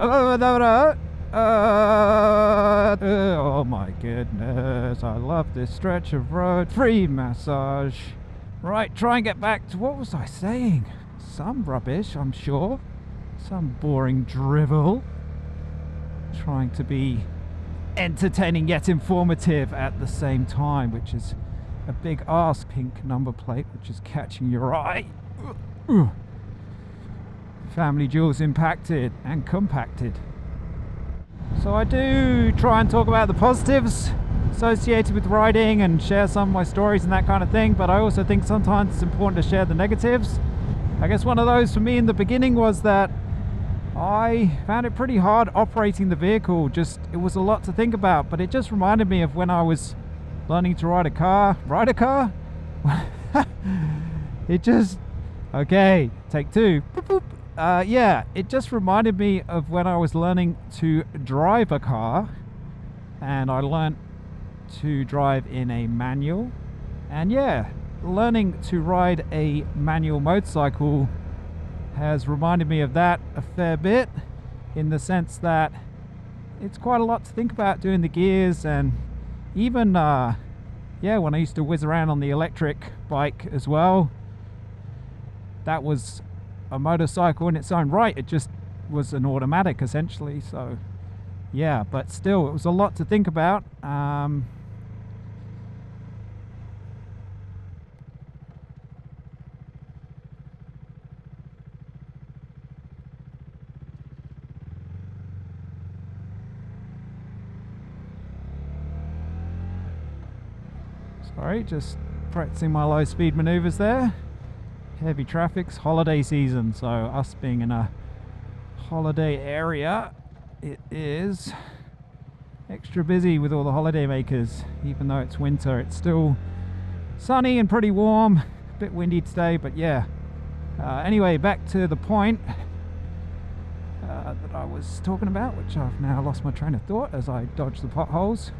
Oh my goodness, I love this stretch of road. Free massage. Right, try and get back to, what was I saying? Some rubbish, I'm sure. Some boring drivel. Trying to be entertaining yet informative at the same time, which is a big ask. Pink number plate, which is catching your eye. Family jewels impacted and compacted. So I do try and talk about the positives associated with riding and share some of my stories and that kind of thing, but I also think sometimes it's important to share the negatives. I guess one of those for me in the beginning was that I found it pretty hard operating the vehicle. It was a lot to think about, but it just reminded me of when I was learning to ride a car. It just, okay, take two. Yeah, it just reminded me of when I was learning to drive a car, and I learned to drive in a manual. And yeah, learning to ride a manual motorcycle has reminded me of that a fair bit, in the sense that it's quite a lot to think about doing the gears. And even yeah, when I used to whiz around on the electric bike as well, that was a motorcycle in its own right. It just was an automatic essentially. So yeah, but still it was a lot to think about. Sorry, just practicing my low speed maneuvers there. Heavy traffic's holiday season, so us being in a holiday area, it is extra busy with all the holiday makers. Even though it's winter, it's still sunny and pretty warm. A bit windy today, but yeah. Anyway, back to the point that I was talking about, which I've now lost my train of thought as I dodge the potholes.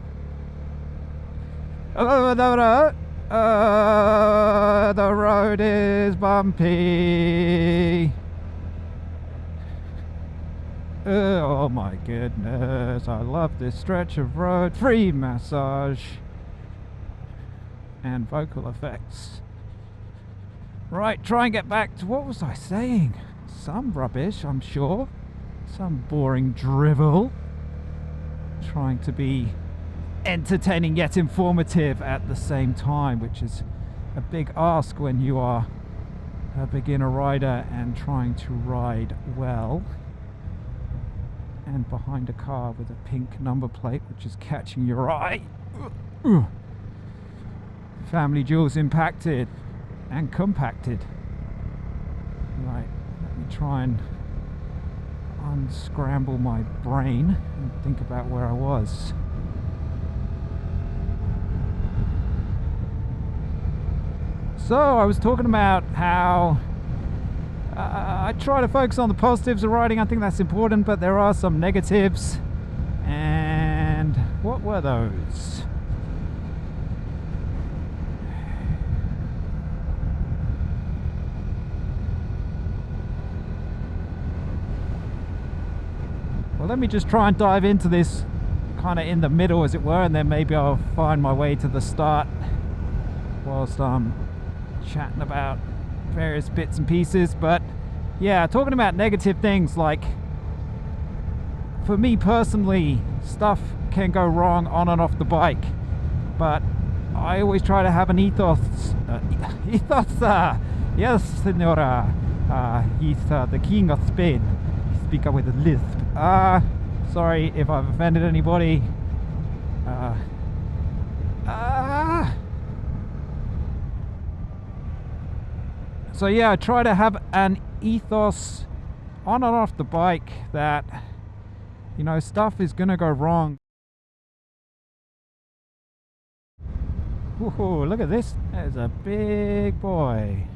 The road is bumpy. Oh my goodness, I love this stretch of road. Free massage and vocal effects. Right, try and get back to, what was I saying? Some rubbish, I'm sure. Some boring drivel. Trying to be entertaining yet informative at the same time, which is a big ask when you are a beginner rider and trying to ride well, and behind a car with a pink number plate which is catching your eye. Family jewels impacted and compacted. Right, let me try and unscramble my brain and think about where I was. So I was talking about how I try to focus on the positives of riding. I think that's important, but there are some negatives. And what were those? Well, let me just try and dive into this kind of in the middle, as it were, and then maybe I'll find my way to the start whilst I'm chatting about various bits and pieces. But yeah, talking about negative things, like for me personally, stuff can go wrong on and off the bike, but I always try to have an ethos. Yes, senora. He's the king of Spain. Speak up with a lisp. Sorry if I've offended anybody. So yeah, I try to have an ethos on and off the bike that, you know, stuff is gonna go wrong. Whoa, look at this. There's a big boy.